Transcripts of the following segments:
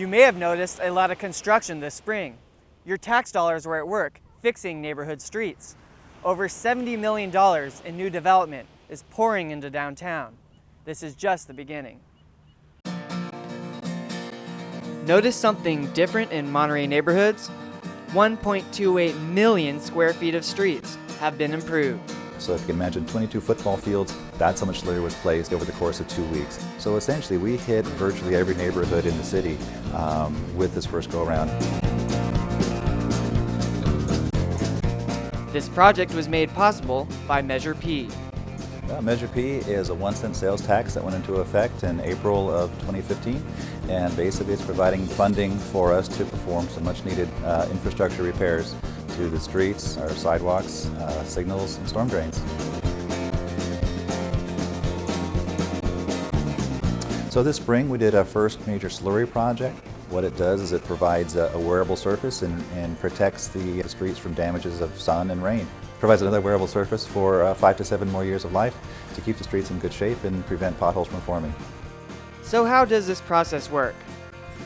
You may have noticed a lot of construction this spring. Your tax dollars were at work fixing neighborhood streets. Over $70 million in new development is pouring into downtown. This is just the beginning. Notice something different in Monterey neighborhoods? 1.28 million square feet of streets have been improved. So if you can imagine 22 football fields, that's how much slurry was placed over the course of 2 weeks. So essentially we hit virtually every neighborhood in the city with this first go-around. This project was made possible by Measure P. Measure P is a 1-cent sales tax that went into effect in April of 2015, and basically it's providing funding for us to perform some much needed infrastructure repairs to the streets, our sidewalks, signals, and storm drains. So this spring we did our first major slurry project. What it does is it provides a wearable surface and protects the streets from damages of sun and rain. Provides another wearable surface for 5 to 7 more years of life to keep the streets in good shape and prevent potholes from forming. So how does this process work?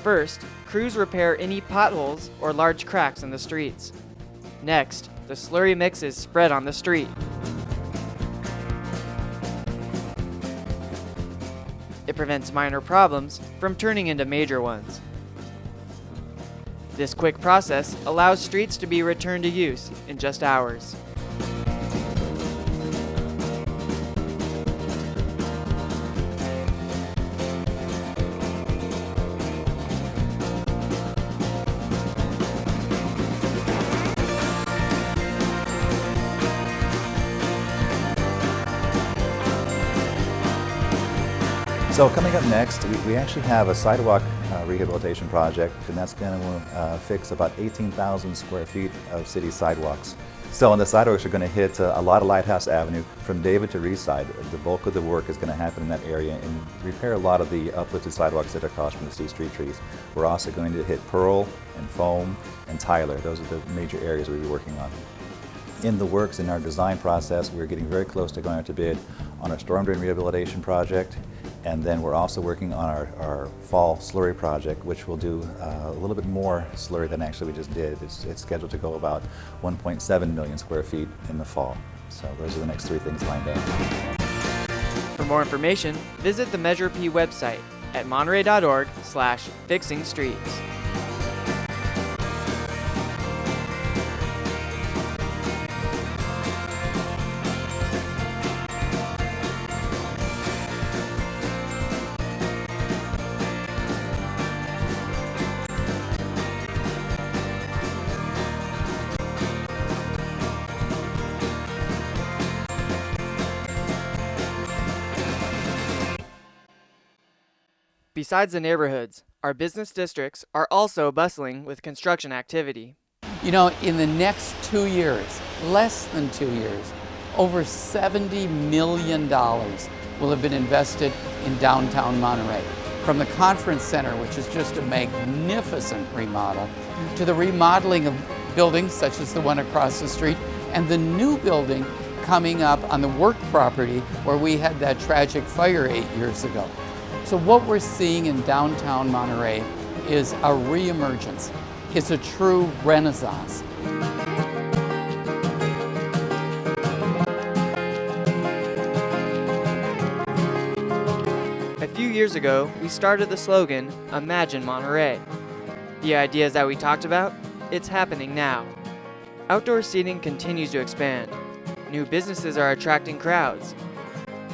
First, crews repair any potholes or large cracks in the streets. Next, the slurry mix is spread on the street. It prevents minor problems from turning into major ones. This quick process allows streets to be returned to use in just hours. So coming up next, we actually have a sidewalk rehabilitation project, and that's going to fix about 18,000 square feet of city sidewalks. So on the sidewalks are going to hit a lot of Lighthouse Avenue from David to Reedside. The bulk of the work is going to happen in that area and repair a lot of the uplifted sidewalks that are caused from the C Street trees. We're also going to hit Pearl and Foam and Tyler. Those are the major areas we'll be working on. In the works, in our design process, we're getting very close to going out to bid on our storm drain rehabilitation project, and then we're also working on our fall slurry project, which will do a little bit more slurry than actually we just did. It's scheduled to go about 1.7 million square feet in the fall. So those are the next 3 things lined up. For more information, visit the Measure P website at monterey.org/fixing streets. Besides the neighborhoods, our business districts are also bustling with construction activity. You know, in the next 2 years, less than 2 years, over $70 million will have been invested in downtown Monterey. From the conference center, which is just a magnificent remodel, to the remodeling of buildings such as the one across the street, and the new building coming up on the work property where we had that tragic fire 8 years ago. So what we're seeing in downtown Monterey is a reemergence. It's a true renaissance. A few years ago, we started the slogan, Imagine Monterey. The ideas that we talked about, it's happening now. Outdoor seating continues to expand. New businesses are attracting crowds.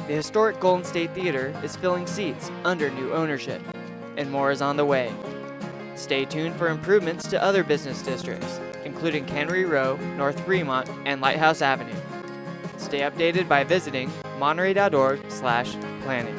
The historic Golden State Theater is filling seats under new ownership, and more is on the way. Stay tuned for improvements to other business districts, including Cannery Row, North Fremont, and Lighthouse Avenue. Stay updated by visiting monterey.org/planning.